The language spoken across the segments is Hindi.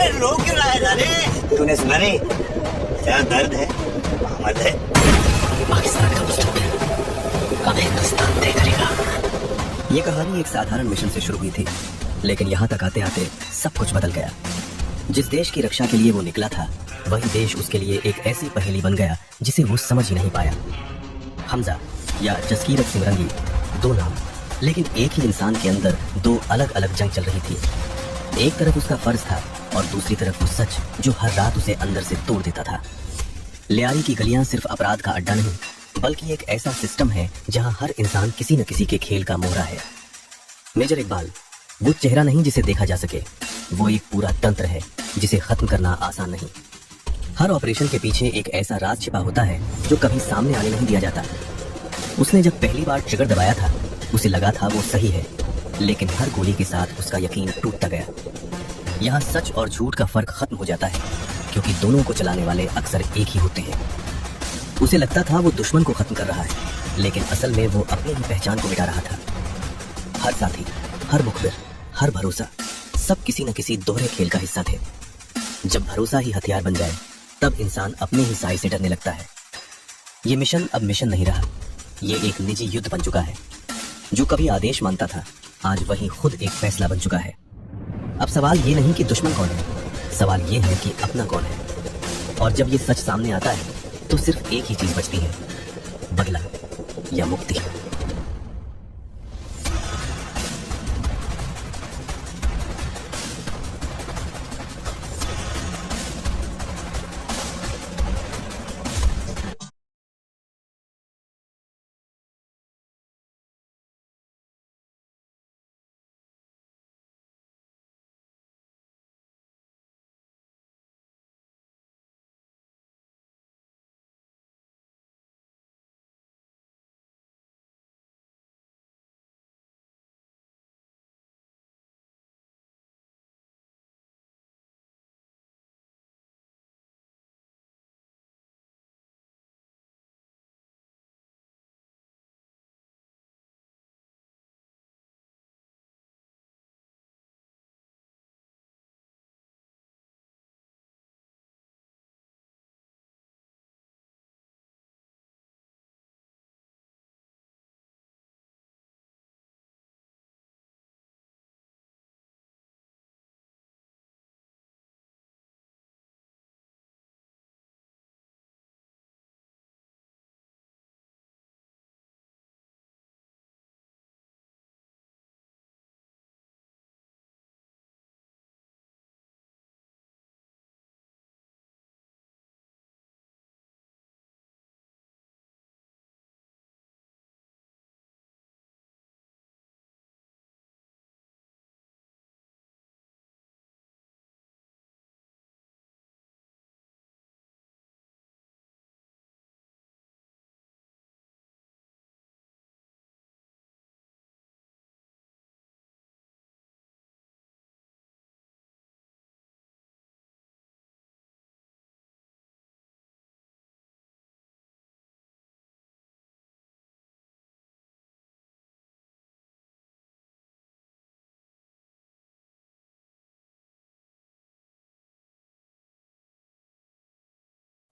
रो क्यों रहा है जाने? तूने सुना नहीं? क्या दर्द है, मत है। पाकिस्तान का मुस्तकबिल अब हिंदुस्तान तय करेगा। ये कहानी एक साधारण मिशन से शुरू हुई थी, लेकिन यहाँ तक आते आते सब कुछ बदल गया। जिस देश की रक्षा के लिए वो निकला था, वही देश उसके लिए एक ऐसी पहेली बन गया जिसे वो समझ ही नहीं पाया। हमजा या जसकीरत सिंह रंगी, दो नाम, लेकिन एक ही इंसान के अंदर दो अलग अलग जंग चल रही थी। एक तरफ उसका फर्ज था और दूसरी तरफ वो सच जो हर रात उसे अंदर से तोड़ देता था। लियारी की गलियां सिर्फ अपराध का अड्डा नहीं, बल्कि एक ऐसा सिस्टम है जहां हर इंसान किसी न किसी के खेल का मोहरा है। मेजर इकबाल वो चेहरा नहीं जिसे देखा जा सके, वो एक पूरा तंत्र है जिसे खत्म करना आसान नहीं। हर ऑपरेशन के पीछे एक ऐसा राज छिपा होता है जो कभी सामने आने नहीं दिया जाता। उसने जब पहली बार ट्रिगर दबाया था, उसे लगा था वो सही है, लेकिन हर गोली के साथ उसका यकीन टूटता गया। यहाँ सच और झूठ का फर्क खत्म हो जाता है, क्योंकि दोनों को चलाने वाले अक्सर एक ही होते हैं। उसे लगता था वो दुश्मन को खत्म कर रहा है, लेकिन असल में वो अपनी ही पहचान को मिटा रहा था। हर साथी, हर मुखबिर, हर भरोसा, सब किसी न किसी दोहरे खेल का हिस्सा थे। जब भरोसा ही हथियार बन जाए, तब इंसान अपने ही साय से डरने लगता है। ये मिशन अब मिशन नहीं रहा, ये एक निजी युद्ध बन चुका है। जो कभी आदेश मानता था, आज वही खुद एक फैसला बन चुका है। अब सवाल ये नहीं कि दुश्मन कौन है, सवाल ये है कि अपना कौन है। और जब ये सच सामने आता है, तो सिर्फ एक ही चीज बचती है, बदला या मुक्ति।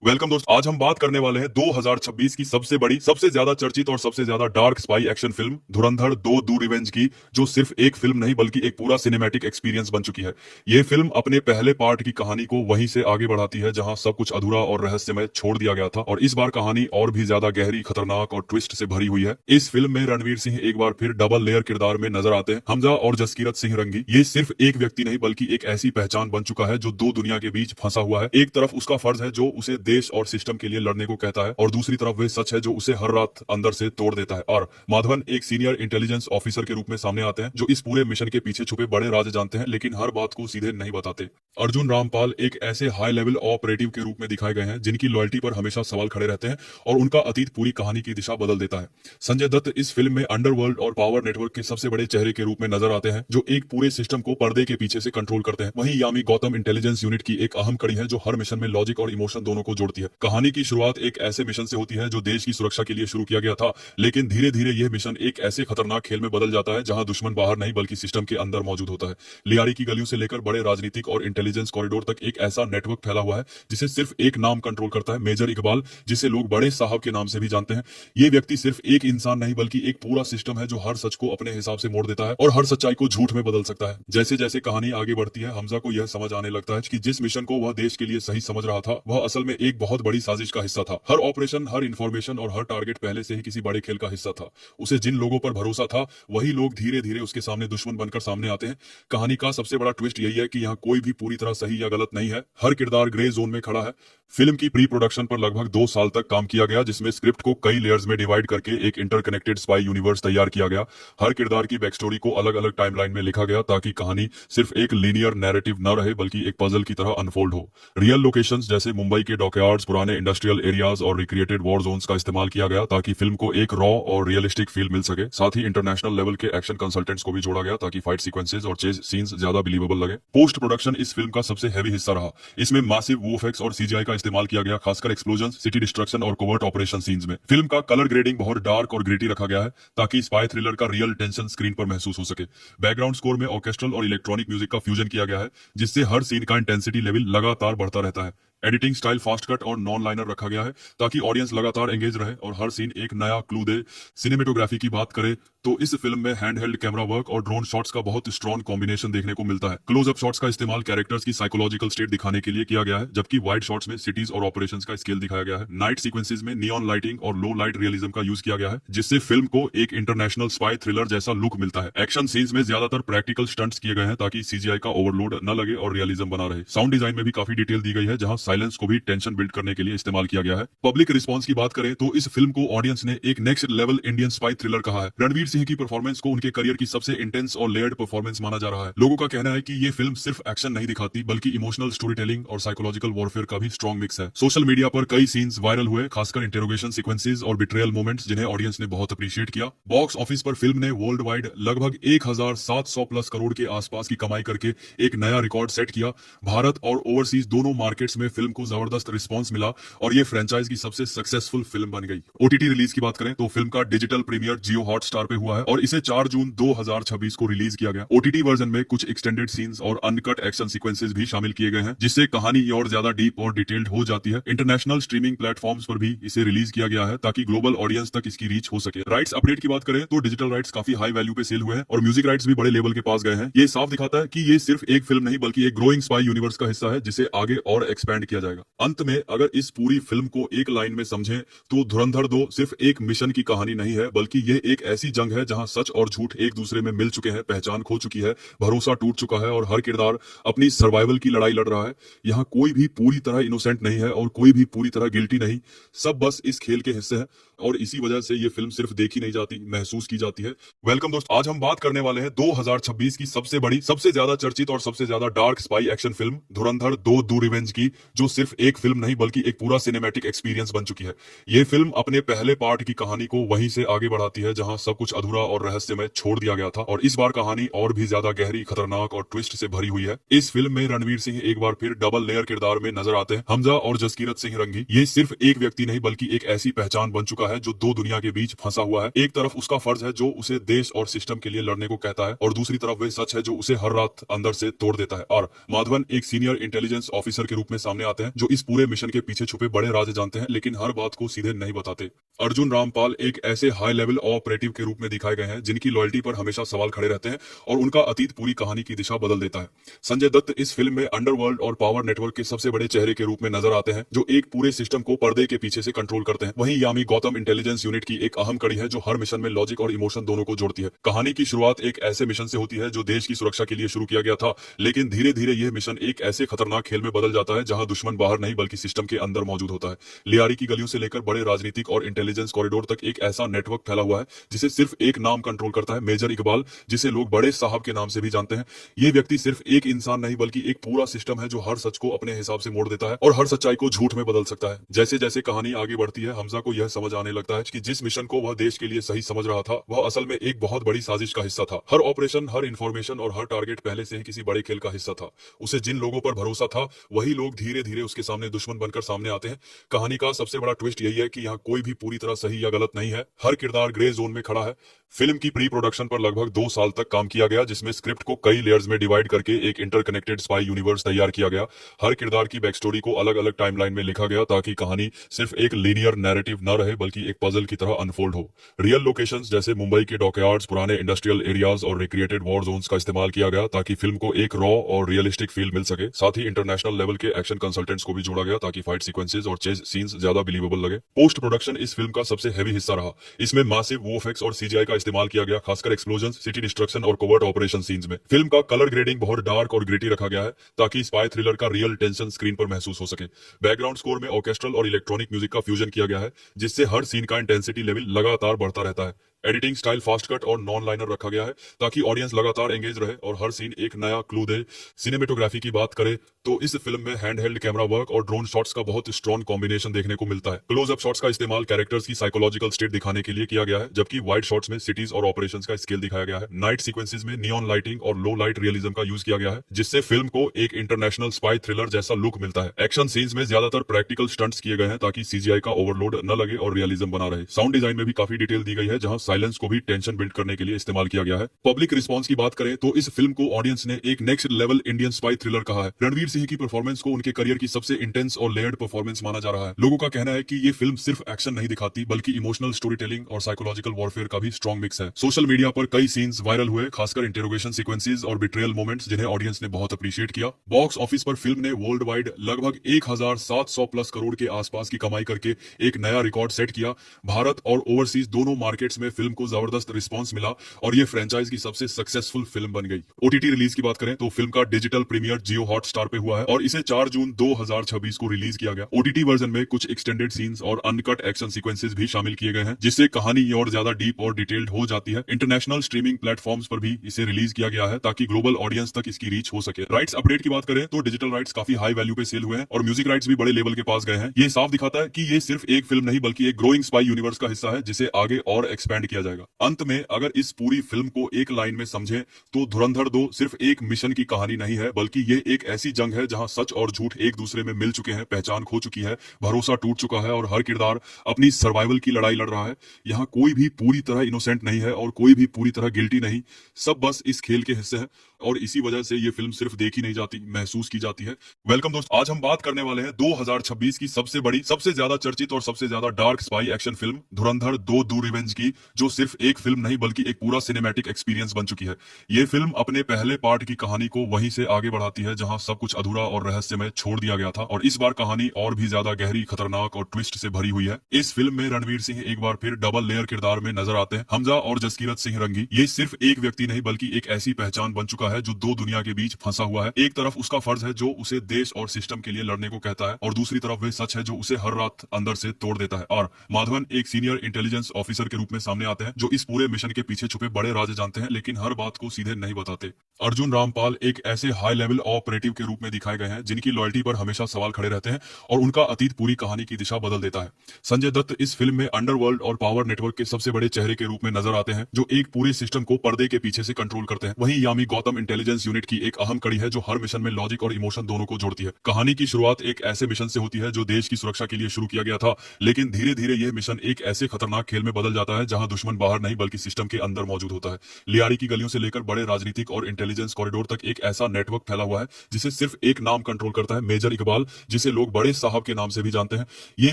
वेलकम दोस्त, आज हम बात करने वाले हैं 2026 की सबसे बड़ी, सबसे ज्यादा चर्चित और सबसे ज्यादा dark spy action film Dhurandhar 2 do revenge की, जो सिर्फ एक फिल्म नहीं बल्कि एक पूरा सिनेमैटिक एक्सपीरियंस बन चुकी है। ये फिल्म अपने पहले पार्ट की कहानी को वहीं से आगे बढ़ाती है जहां सब कुछ अधूरा और रहस्यमय छोड़ दिया गया था, और इस बार कहानी और भी ज्यादा गहरी, खतरनाक और ट्विस्ट से भरी हुई है। इस फिल्म में रणवीर सिंह एक बार फिर डबल लेयर किरदार में नजर आते हैं। हमजा और जसकीरत सिंह रंगी ये सिर्फ एक व्यक्ति नहीं बल्कि एक ऐसी पहचान बन चुका है जो दो दुनिया के बीच फंसा हुआ है। एक तरफ उसका फर्ज है जो उसे देश और सिस्टम के लिए लड़ने को कहता है, और दूसरी तरफ वे सच है जो उसे हर रात अंदर से तोड़ देता है। और माधवन एक सीनियर इंटेलिजेंस ऑफिसर के रूप में सामने आते हैं जो इस पूरे मिशन के पीछे छुपे बड़े राज जानते हैं, लेकिन हर बात को सीधे नहीं बताते। अर्जुन रामपाल एक ऐसे हाई लेवल ऑपरेटिव के रूप में दिखाए गए हैं जिनकी लॉयल्टी पर हमेशा सवाल खड़े रहते हैं, और उनका अतीत पूरी कहानी की दिशा बदल देता है। संजय दत्त इस फिल्म में अंडरवर्ल्ड और पावर नेटवर्क के सबसे बड़े चेहरे के रूप में नजर आते हैं जो एक पूरे सिस्टम को पर्दे के पीछे से कंट्रोल करते हैं। वहीं यामी गौतम इंटेलिजेंस यूनिट की एक अहम कड़ी है जो हर मिशन में लॉजिक और इमोशन दोनों को जोड़ती है। कहानी की शुरुआत एक ऐसे मिशन से होती है जो देश की सुरक्षा के लिए शुरू किया गया था, लेकिन धीरे धीरे यह मिशन एक ऐसे खतरनाक खेल में बदल जाता है जहां दुश्मन बाहर नहीं बल्कि सिस्टम के अंदर मौजूद होता है। लियारी की गलियों से लेकर बड़े राजनीतिक और इंटेलिजेंस इंटेलिजेंस कॉरिडोर तक एक ऐसा नेटवर्क फैला हुआ है जिसे सिर्फ एक नाम कंट्रोल करता है, मेजर इकबाल, जिसे लोग बड़े साहब के नाम से भी जानते हैं। ये व्यक्ति सिर्फ एक इंसान नहीं बल्कि एक पूरा सिस्टम है जो हर सच को अपने हिसाब से मोड़ देता है और हर सच्चाई को झूठ में बदल सकता है। जैसे जैसे कहानी आगे बढ़ती है, हमजा को यह समझ आने लगता है कि जिस मिशन को वह देश के लिए सही समझ रहा था वह असल में एक बहुत बड़ी साजिश का हिस्सा था। हर ऑपरेशन, हर इंफॉर्मेशन और हर टारगेट पहले से ही किसी बड़े खेल का हिस्सा था। उसे जिन लोगों पर भरोसा था वही लोग धीरे धीरे उसके सामने दुश्मन बनकर सामने आते हैं। कहानी का सबसे बड़ा ट्विस्ट यही है कि यहाँ कोई भी पूरी तरह सही या गलत नहीं है, हर किरदार ग्रे जोन में खड़ा है। फिल्म की प्री प्रोडक्शन पर लगभग 2 साल तक काम किया गया, जिसमें स्क्रिप्ट को कई लेयर्स में डिवाइड करके एक इंटरकनेक्टेड स्पाई यूनिवर्स तैयार किया गया। हर किरदार की बैक स्टोरी को अलग अलग टाइमलाइन में लिखा गया ताकि कहानी सिर्फ एक लीनियर नैरेटिव न रहे बल्कि एक पजल की तरह अनफोल्ड हो। रियल लोकेशंस जैसे मुंबई के डॉकयार्ड्स, पुराने इंडस्ट्रियल एरियाज और रिक्रिएटेड वॉर जोन्स का इस्तेमाल किया गया ताकि फिल्म को एक रॉ और रियलिस्टिक फील मिल सके। साथ ही इंटरनेशनल लेवल के एक्शन कंसल्टेंट्स को भी जोड़ा गया ताकि फाइट सीक्वेंसेस और चेज सीन्स ज्यादा बिलीवेबल लगे। पोस्ट प्रोडक्शन इस फिल्म का सबसे हैवी हिस्सा रहा। इसमें मैसिव वीएफएक्स और सीजीआई का इस्तेमाल किया गया, खासकर एक्सप्लोजन, सिटी डिस्ट्रक्शन और कोवर्ट ऑपरेशन सीन्स में। फिल्म का कलर ग्रेडिंग बहुत डार्क और ग्रिटी रखा गया है ताकि स्पाई थ्रिलर का रियल टेंशन स्क्रीन पर महसूस हो सके। बैकग्राउंड स्कोर में ऑर्केस्ट्रल और इलेक्ट्रॉनिक म्यूजिक का फ्यूजन किया गया है जिससे हर सीन का इंटेंसिटी लेवल लगातार बढ़ता रहता है। एडिटिंग स्टाइल फास्ट कट और नॉन लाइनर रखा गया है ताकि ऑडियंस लगातार एंगेज रहे और हर सीन एक नया क्लू दे। सिनेमेटोग्राफी की बात करें तो इस फिल्म में हैंडहेल्ड कैमरा वर्क और ड्रोन शॉट्स का बहुत स्ट्रॉन्ग कॉम्बिनेशन देखने को मिलता है। क्लोज अप शॉट्स का इस्तेमाल कैरेक्टर्स की साइकोलॉजिकल स्टेट दिखाने के लिए किया गया है, जबकि वाइड शॉट्स में सिटीज और ऑपरेशंस का स्केल दिखाया गया है। नाइट सीक्वेंसेस में नियॉन लाइटिंग और लो लाइट रियलिज्म का यूज किया गया है जिससे फिल्म को एक इंटरनेशनल स्पाई थ्रिलर जैसा लुक मिलता है। एक्शन सीन्स में ज्यादातर प्रैक्टिकल स्टंट्स किए गए हैं ताकि सीजीआई का ओवरलोड न लगे और रियलिज्म बना रहे। साउंड डिजाइन में भी काफी डिटेल दी गई है जहां साइलेंस को भी टेंशन बिल्ड करने के लिए इस्तेमाल किया गया है। पब्लिक रिस्पांस की बात करें तो इस फिल्म को ऑडियंस ने एक next level Indian spy thriller कहा है। रणवीर सिंह की परफॉर्मेंस को उनके करियर की सबसे इंटेंस और लेयर्ड परफॉर्मेंस माना जा रहा है। लोगों का कहना है कि ये फिल्म सिर्फ एक्शन नहीं दिखाती बल्कि इमोशनल स्टोरी टेलिंग और साइकोलॉजिकल वॉरफेयर का भी स्ट्रॉन्ग मिक्स है। सोशल मीडिया पर कई सीन्स वायरल हुए, खासकर इंटेरोगेशन सीक्वेंसेस और बिट्रेयल मोमेंट्स, जिन्हें ऑडियंस ने बहुत अप्रिशिएट किया। बॉक्स ऑफिस पर फिल्म ने वर्ल्ड वाइड लगभग 1700 प्लस करोड़ के आसपास की कमाई करके एक नया रिकॉर्ड सेट किया। भारत और ओवरसीज दोनों मार्केट्स में फिल्म को जबरदस्त रिस्पॉन्स मिला और ये फ्रेंचाइज की सबसे सक्सेसफुल फिल्म बन गई। ओटीटी रिलीज की बात करें तो फिल्म का डिजिटल प्रीमियर जियो हॉटस्टार पे हुआ है और इसे 4 जून 2026 को रिलीज किया गया। ओटीटी वर्जन में कुछ एक्सटेंडेड सीन्स और अनकट एक्शन सीक्वेंसेस भी शामिल किए गए हैं जिससे कहानी और ज्यादा डीप और डिटेल्ड हो जाती है। इंटरनेशनल स्ट्रीमिंग प्लेटफॉर्म्स पर भी इसे रिलीज किया गया है ताकि ग्लोबल ऑडियंस तक इसकी रीच हो सके। राइट्स अपडेट की बात करें तो डिजिटल राइट्स काफी हाई वैल्यू पे सेल हुए हैं और म्यूजिक राइट्स भी बड़े लेवल के पास गए हैं। ये साफ दिखाता है कि ये सिर्फ एक फिल्म नहीं बल्कि एक ग्रोइंग स्पाई यूनिवर्स का हिस्सा है जिसे आगे और एक्सपैंड किया जाएगा। अंत में अगर इस पूरी फिल्म को एक लाइन में समझें तो धुरंधर 2 सिर्फ एक मिशन की कहानी नहीं है बल्कि ये एक ऐसी जंग है जहां सच और झूठ एक दूसरे में मिल चुके हैं, पहचान खो चुकी है, भरोसा टूट चुका है और हर किरदार अपनी सर्वाइवल की लड़ाई लड़ रहा है। यहाँ कोई भी पूरी तरह इनोसेंट नहीं है और कोई भी पूरी तरह गिल्टी नहीं, सब बस इस खेल के हिस्से हैं और इसी वजह से ये फिल्म सिर्फ देखी नहीं जाती, महसूस की जाती है। वेलकम दोस्त, आज हम बात करने वाले हैं 2026 की सबसे बड़ी, सबसे ज्यादा चर्चित और सबसे ज्यादा dark spy action film Dhurandhar 2 do revenge की, जो सिर्फ एक फिल्म नहीं बल्कि एक पूरा सिनेमैटिक एक्सपीरियंस बन चुकी है। ये फिल्म अपने पहले पार्ट की कहानी को वहीं से आगे बढ़ाती है जहां सब कुछ अधूरा और रहस्यमय छोड़ दिया गया था और इस बार कहानी और भी ज्यादा गहरी, खतरनाक और ट्विस्ट से भरी हुई है। इस फिल्म में रणवीर सिंह एक बार फिर डबल लेयर किरदार में नजर आते हैं। हमजा और जसकीरत सिंह रंगी, ये सिर्फ एक व्यक्ति नहीं बल्कि एक ऐसी पहचान बन चुका है जो 2 दुनिया के बीच फंसा हुआ है। एक तरफ उसका फर्ज है जो उसे देश और सिस्टम के लिए लड़ने को कहता है और दूसरी तरफ वह सच है जो उसे हर रात अंदर से तोड़ देता है। और माधवन एक सीनियर इंटेलिजेंस ऑफिसर के रूप में सामने आते हैं जो इस पूरे मिशन के पीछे छुपे बड़े राज जानते हैं लेकिन हर बात को सीधे नहीं बताते। अर्जुन रामपाल एक ऐसे हाई लेवल ऑपरेटिव के रूप में दिखाए गए हैं जिनकी लॉयल्टी पर हमेशा सवाल खड़े रहते हैं और उनका अतीत पूरी कहानी की दिशा बदल देता है। संजय दत्त इस फिल्म में अंडरवर्ल्ड और पावर नेटवर्क के सबसे बड़े चेहरे के रूप में नजर आते हैं जो एक पूरे सिस्टम को पर्दे के पीछे से कंट्रोल करते हैं। वहीं यामी गौतम इंटेलिजेंस यूनिट की एक अहम कड़ी है जो हर मिशन में लॉजिक और इमोशन दोनों को जोड़ती है। कहानी की शुरुआत एक ऐसे मिशन से होती है जो देश की सुरक्षा के लिए शुरू किया गया था, लेकिन धीरे धीरे यह मिशन एक ऐसे खतरनाक खेल में बदल जाता है जहां दुश्मन बाहर नहीं बल्कि सिस्टम के अंदर मौजूद होता है। लियारी की गलियों से लेकर बड़े राजनीतिक और इंटेलिजेंस कॉरिडोर तक एक ऐसा नेटवर्क फैला हुआ है जिसे सिर्फ एक नाम कंट्रोल करता है, मेजर इकबाल, जिसे लोग बड़े साहब के नाम से भी जानते हैं। ये व्यक्ति सिर्फ एक इंसान नहीं बल्कि एक पूरा सिस्टम है जो हर सच को अपने हिसाब से मोड़ देता है और हर सच्चाई को झूठ में बदल सकता है। जैसे जैसे कहानी आगे बढ़ती है हमजा को यह समझ आने आने लगता है कि जिस मिशन को वह देश के लिए सही समझ रहा था वह असल में एक बहुत बड़ी साजिश का हिस्सा था। हर ऑपरेशन, हर इंफॉर्मेशन और हर टारगेट पहले से ही किसी बड़े खेल का हिस्सा था। उसे जिन लोगों पर भरोसा था वही लोग धीरे धीरे उसके सामने दुश्मन बनकर सामने आते हैं। कहानी का सबसे बड़ा ट्विस्ट यही है कि यहाँ कोई भी पूरी तरह सही या गलत नहीं है, हर किरदार ग्रे जोन में खड़ा है। फिल्म की प्री प्रोडक्शन पर लगभग 2 साल तक काम किया गया, जिसमें स्क्रिप्ट को कई लेयर्स में डिवाइड करके एक इंटरकनेक्टेड स्पाई यूनिवर्स तैयार किया गया। हर किरदार की बैक स्टोरी को अलग अलग टाइमलाइन में लिखा गया ताकि कहानी सिर्फ एक लीनियर नैरेटिव न रहे बल्कि एक पजल की तरह अनफोल्ड हो। रियल लोकेशंस जैसे मुंबई के डॉकयार्ड्स, पुराने इंडस्ट्रियल एरियाज और रिक्रिएटेड वॉर जोन्स का इस्तेमाल किया गया ताकि फिल्म को एक रॉ और रियलिस्टिक फील मिल सके। साथ ही इंटरनेशनल लेवल के एक्शन कंसल्टेंट्स को भी जोड़ा गया ताकि फाइट सीक्वेंसेस और चेज सीन्स ज्यादा बिलीवेबल लगे। पोस्ट प्रोडक्शन इस फिल्म का सबसे हैवी हिस्सा रहा। इसमें मासिव वोएफएक्स और सीजीआई का इस्तेमाल किया गया, खासकर एक्सप्लोजन, सिटी डिस्ट्रक्शन और कोवर्ट ऑपरेशन सीन्स में। फिल्म का कलर ग्रेडिंग बहुत डार्क और ग्रिटी रखा गया है ताकि स्पाई थ्रिलर का रियल टेंशन स्क्रीन पर महसूस हो सके। बैकग्राउंड स्कोर में ऑर्केस्ट्रल और इलेक्ट्रॉनिक म्यूजिक का फ्यूजन किया गया है, जिससे हर सीन का इंटेंसिटी लेवल लगातार बढ़ता रहता है। एडिटिंग स्टाइल फास्ट कट और नॉन लाइनर रखा गया है ताकि ऑडियंस लगातार एंगेज रहे और हर सीन एक नया क्लू दे। सिनेमेटोग्राफी की बात करें तो इस फिल्म में हैंड हेल्ड कैमरा वर्क और ड्रोन शॉट्स का बहुत स्ट्रॉन्ग कॉम्बिनेशन देखने को मिलता है। क्लोजअप शॉट्स का इस्तेमाल कैरेक्टर्स की साइकोलॉजिकल स्टेट दिखाने के लिए किया गया है, जबकि वाइड शॉट्स में सिटीज और ऑपरेशंस का स्केल दिखाया गया है। नाइट सीक्वेंसेस में नियॉन लाइटिंग और लो लाइट रियलिज्म का यूज किया गया है, जिससे फिल्म को एक इंटरनेशनल स्पाई थ्रिलर जैसा लुक मिलता है। एक्शन सीन्स में ज्यादातर प्रैक्टिकल स्टंट्स किए गए हैं ताकि सीजीआई का ओवरलोड न लगे और रियलिज्म बना रहे। साउंड डिजाइन में भी काफी डिटेल दी गई है, जहां साइलेंस को भी टेंशन बिल्ड करने के लिए इस्तेमाल किया गया है। पब्लिक रिस्पांस की बात करें तो इस फिल्म को ऑडियंस ने एक next level Indian spy thriller कहा है। रणवीर सिंह की परफॉर्मेंस को उनके करियर की सबसे इंटेंस और लेयर्ड परफॉर्मेंस माना जा रहा है। लोगों का कहना है कि ये फिल्म सिर्फ एक्शन नहीं दिखाती बल्कि इमोशनल स्टोरी टेलिंग और साइकोलॉजिकल वॉरफेयर का भी स्ट्रॉन्ग मिक्स है। सोशल मीडिया पर कई सीन्स वायरल हुए, खासकर इंटरोगेशन सीक्वेंसेस और बिट्रेयल मोमेंट्स, जिन्हें ऑडियंस ने बहुत अप्रिशिएट किया। बॉक्स ऑफिस पर फिल्म ने वर्ल्ड वाइड लगभग 1700 प्लस करोड़ के आसपास की कमाई करके एक नया रिकॉर्ड सेट किया। भारत और ओवरसीज दोनों मार्केट्स में फिल्म को जबरदस्त रिस्पॉन्स मिला और ये फ्रेंचाइज की सबसे सक्सेसफुल फिल्म बन गई। ओटीटी रिलीज की बात करें तो फिल्म का डिजिटल प्रीमियर जियो हॉटस्टार पे हुआ है और इसे 4 जून 2026 को रिलीज किया गया। ओटीटी वर्जन में कुछ एक्सटेंडेड सीन्स और अनकट एक्शन सीक्वेंसेस भी शामिल किए गए हैं, जिससे कहानी और ज्यादा डीप और डिटेल्ड हो जाती है। इंटरनेशनल स्ट्रीमिंग प्लेटफॉर्म्स पर भी इसे रिलीज किया गया है ताकि ग्लोबल ऑडियंस तक इसकी रीच हो सके। राइट्स अपडेट की बात करें तो डिजिटल राइट्स काफी हाई वैल्यू पे सेल हुए हैं और म्यूजिक राइट्स भी बड़े लेवल के पास गए हैं। ये साफ दिखाता है कि ये सिर्फ एक फिल्म नहीं बल्कि एक ग्रोइंग स्पाई यूनिवर्स का हिस्सा है, जिसे आगे और एक्सपेंड किया जाएगा। अंत में अगर इस पूरी फिल्म को एक लाइन में समझें तो धुरंधर 2 सिर्फ एक मिशन की कहानी नहीं है, बल्कि ये एक ऐसी जंग है जहां सच और झूठ एक दूसरे में मिल चुके हैं, पहचान खो चुकी है, भरोसा टूट चुका है और हर किरदार अपनी सर्वाइवल की लड़ाई लड़ रहा है। यहाँ कोई भी पूरी तरह इनोसेंट नहीं है और कोई भी पूरी तरह गिल्टी नहीं, सब बस इस खेल के हिस्से हैं और इसी वजह से ये फिल्म सिर्फ देखी नहीं जाती, महसूस की जाती है। वेलकम दोस्त, आज हम बात करने वाले हैं 2026 की सबसे बड़ी, सबसे ज्यादा चर्चित और सबसे ज्यादा dark spy action film Dhurandhar 2 do revenge की, जो सिर्फ एक फिल्म नहीं बल्कि एक पूरा सिनेमैटिक एक्सपीरियंस बन चुकी है। ये फिल्म अपने पहले पार्ट की कहानी को वहीं से आगे बढ़ाती है जहां सब कुछ अधूरा और रहस्यमय छोड़ दिया गया था, और इस बार कहानी और भी ज्यादा गहरी, खतरनाक और ट्विस्ट से भरी हुई है। इस फिल्म में रणवीर सिंह एक बार फिर डबल लेयर किरदार में नजर आते हैं। हमजा और जसकीरत सिंह रंगी, ये सिर्फ एक व्यक्ति नहीं बल्कि एक ऐसी पहचान बन चुका है जो दो दुनिया के बीच फंसा हुआ है। एक तरफ उसका फर्ज है जो उसे देश और सिस्टम के लिए लड़ने को कहता है, और दूसरी तरफ वे सच है जो उसे हर रात अंदर से तोड़ देता है। और माधवन एक सीनियर इंटेलिजेंस ऑफिसर के रूप में सामने आते हैं जो इस पूरे मिशन के पीछे छुपे बड़े राज जानते हैं, लेकिन हर बात को सीधे नहीं बताते। अर्जुन रामपाल एक ऐसे हाई लेवल ऑपरेटिव के रूप में दिखाए गए हैं जिनकी लॉयल्टी पर हमेशा सवाल खड़े रहते हैं और उनका अतीत पूरी कहानी की दिशा बदल देता है। संजय दत्त इस फिल्म में अंडरवर्ल्ड और पावर नेटवर्क के सबसे बड़े चेहरे के रूप में नजर आते हैं जो एक पूरे सिस्टम को पर्दे के पीछे से कंट्रोल करते हैं। वहीं यामी गौतम इंटेलिजेंस यूनिट की एक अहम कड़ी है जो हर मिशन में लॉजिक और इमोशन दोनों को जोड़ती है। कहानी की शुरुआत एक ऐसे मिशन से होती है जो देश की सुरक्षा के लिए शुरू किया गया था, लेकिन धीरे धीरे यह मिशन एक ऐसे खतरनाक खेल में बदल जाता है जहां दुश्मन बाहर नहीं बल्कि सिस्टम के अंदर मौजूद होता है। लियारी की गलियों से लेकर बड़े राजनीतिक और इंटेलिजेंस कॉरिडोर तक एक ऐसा नेटवर्क फैला हुआ है जिसे सिर्फ एक नाम कंट्रोल करता है, मेजर इकबाल, जिसे लोग बड़े साहब के नाम से भी जानते हैं। ये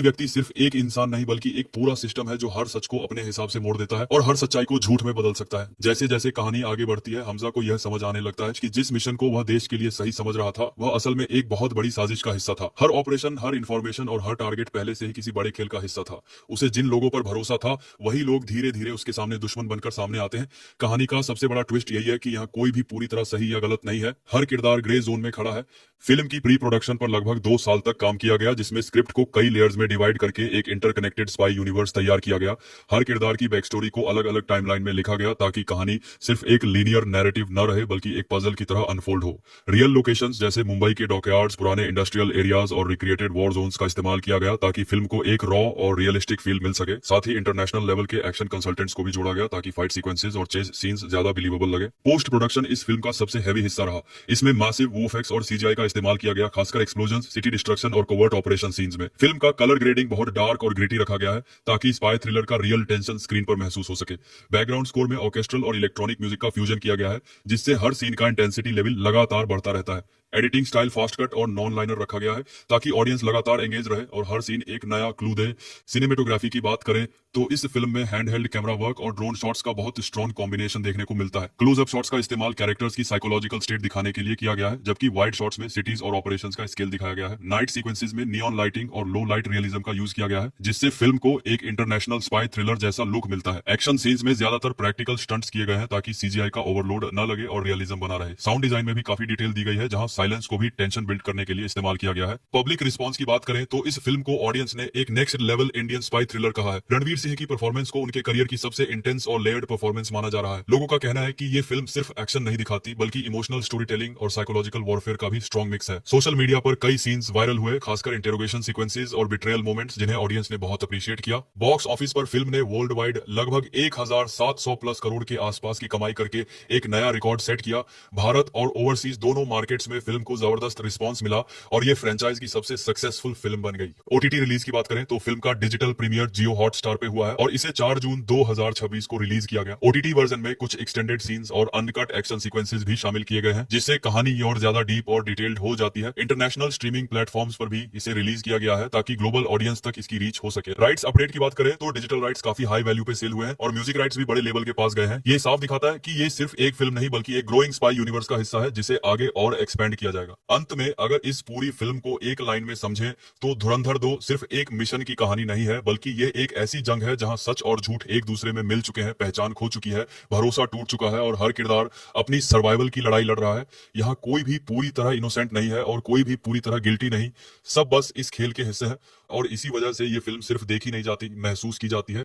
व्यक्ति सिर्फ एक इंसान नहीं बल्कि एक पूरा सिस्टम है जो हर सच को अपने हिसाब से मोड़ देता है और हर सच्चाई को झूठ में बदल सकता है। जैसे जैसे कहानी आगे बढ़ती है, हमजा को यह समझ आने लगता है कि जिस मिशन को वह देश के लिए सही समझ रहा था वह असल में एक बहुत बड़ी साजिश का हिस्सा था। हर ऑपरेशन, हर इंफॉर्मेशन और हर टारगेट पहले से ही किसी बड़े खेल का हिस्सा था। उसे जिन लोगों पर भरोसा था वही लोग धीरे धीरे उसके सामने दुश्मन बनकर सामने आते हैं। कहानी का सबसे बड़ा ट्विस्ट यही है कि यहाँ कोई भी पूरी तरह सही या गलत नहीं है, हर किरदार ग्रे जोन में खड़ा है। फिल्म की प्री प्रोडक्शन पर लगभग 2 साल तक काम किया गया, जिसमें स्क्रिप्ट को कई लेयर्स में डिवाइड करके एक इंटरकनेक्टेड स्पाई यूनिवर्स तैयार किया गया। हर किरदार की बैक स्टोरी को अलग अलग टाइमलाइन में लिखा गया ताकि कहानी सिर्फ एक लीनियर नैरेटिव न रहे बल्कि बल्कि एक पजल की तरह अनफोल्ड हो। रियल लोकेशंस जैसे मुंबई के डॉकयार्ड्स, पुराने इंडस्ट्रियल एरियाज और रिक्रिएटेड वॉर जोन्स का इस्तेमाल किया गया ताकि फिल्म को एक रॉ और रियलिस्टिक फील मिल सके। साथ ही इंटरनेशनल लेवल के एक्शन कंसल्टेंट्स को भी जोड़ा गया ताकि फाइट सीक्वेंसेस और चेज सीन्स ज्यादा बिलीवेबल लगे। पोस्ट प्रोडक्शन इस फिल्म का सबसे हैवी हिस्सा रहा। इसमें मैसिव वीएफएक्स और सीजीआई का इस्तेमाल किया गया, खासकर एक्सप्लोजन, सिटी डिस्ट्रक्शन और कोवर्ट ऑपरेशन सीन्स में। फिल्म का कलर ग्रेडिंग बहुत डार्क और ग्रिटी रखा गया है ताकि स्पाई थ्रिलर का रियल टेंशन स्क्रीन पर महसूस हो सके। बैकग्राउंड स्कोर में ऑर्केस्ट्रल और इलेक्ट्रॉनिक म्यूजिक का फ्यूजन किया गया है, जिससे हर सीन का इंटेंसिटी लेवल लगातार बढ़ता रहता है। एडिटिंग स्टाइल फास्ट कट और नॉन लाइनर रखा गया है ताकि ऑडियंस लगातार एंगेज रहे और हर सीन एक नया क्लू दे। सिनेमेटोग्राफी की बात करें तो इस फिल्म में हैंडहेल्ड कैमरा वर्क और ड्रोन शॉट्स का बहुत स्ट्रॉन्ग कॉम्बिनेशन देखने को मिलता है। क्लोज अप शॉट्स का इस्तेमाल कैरेक्टर्स की साइकोलॉजिकल स्टेट दिखाने के लिए किया गया है, जबकि वाइड शॉट्स में सिटीज और ऑपरेशंस का स्केल दिखाया गया है। नाइट सीक्वेंसेस में नियॉन लाइटिंग और लो लाइट रियलिज्म का यूज किया गया है, जिससे फिल्म को एक इंटरनेशनल स्पाई थ्रिलर जैसा लुक मिलता है। एक्शन सीन्स में ज्यादातर प्रैक्टिकल स्टंट्स किए गए हैं ताकि सीजीआई का ओवरलोड न लगे और रियलिज्म बना रहे। साउंड डिजाइन में भी काफी डिटेल दी गई है, जहां साइलेंस को भी टेंशन बिल्ड करने के लिए इस्तेमाल किया गया है। पब्लिक रिस्पांस की बात करें तो इस फिल्म को ऑडियंस ने एक next level Indian spy thriller कहा है। रणवीर सिंह की परफॉर्मेंस को उनके करियर की सबसे इंटेंस और लेयर्ड परफॉर्मेंस माना जा रहा है। लोगों का कहना है कि ये फिल्म सिर्फ एक्शन नहीं दिखाती बल्कि इमोशनल स्टोरी टेलिंग और साइकोलॉजिकल वॉरफेयर का भी स्ट्रॉन्ग मिक्स है। सोशल मीडिया पर कई सीन्स वायरल हुए, खासकर इंटेरोगेशन सीक्वेंसेस और बिट्रेयल मोमेंट्स, जिन्हें ऑडियंस ने बहुत अप्रिशिएट किया। बॉक्स ऑफिस पर फिल्म ने वर्ल्ड वाइड लगभग 1700 प्लस करोड़ के आसपास की कमाई करके एक नया रिकॉर्ड सेट किया। भारत और ओवरसीज दोनों मार्केट्स में फिल्म को जबरदस्त रिस्पॉन्स मिला और ये फ्रेंचाइज की सबसे सक्सेसफुल फिल्म बन गई। ओटीटी रिलीज की बात करें तो फिल्म का डिजिटल प्रीमियर जियो हॉटस्टार पे हुआ है और इसे 4 जून 2026 को रिलीज किया गया। ओटीटी वर्जन में कुछ एक्सटेंडेड सीन्स और अनकट एक्शन सीक्वेंसेस भी शामिल किए गए हैं, जिससे कहानी और ज्यादा डीप और डिटेल्ड हो जाती है। इंटरनेशनल स्ट्रीमिंग प्लेटफॉर्म्स पर भी इसे रिलीज किया गया है ताकि ग्लोबल ऑडियंस तक इसकी रीच हो सके। राइट्स अपडेट की बात करें तो डिजिटल राइट्स काफी हाई वैल्यू पे सेल हुए हैं और म्यूजिक राइट्स भी बड़े लेवल के पास गए हैं। ये साफ दिखाता है कि ये सिर्फ एक फिल्म नहीं बल्कि एक ग्रोइंग स्पाई यूनिवर्स का हिस्सा है, जिसे आगे और एक्सपेंड किया जाएगा। अंत में अगर इस पूरी फिल्म को एक लाइन में समझें तो धुरंधर 2 सिर्फ एक मिशन की कहानी नहीं है, बल्कि ये एक ऐसी जंग है जहां सच और झूठ एक दूसरे में मिल चुके हैं, पहचान खो चुकी है, भरोसा टूट चुका है और हर किरदार अपनी सर्वाइवल की लड़ाई लड़ रहा है। यहाँ कोई भी पूरी तरह इनोसेंट नहीं है और कोई भी पूरी तरह गिल्टी नहीं, सब बस इस खेल के हिस्से हैं और इसी वजह से ये फिल्म सिर्फ देखी नहीं जाती, महसूस की जाती है।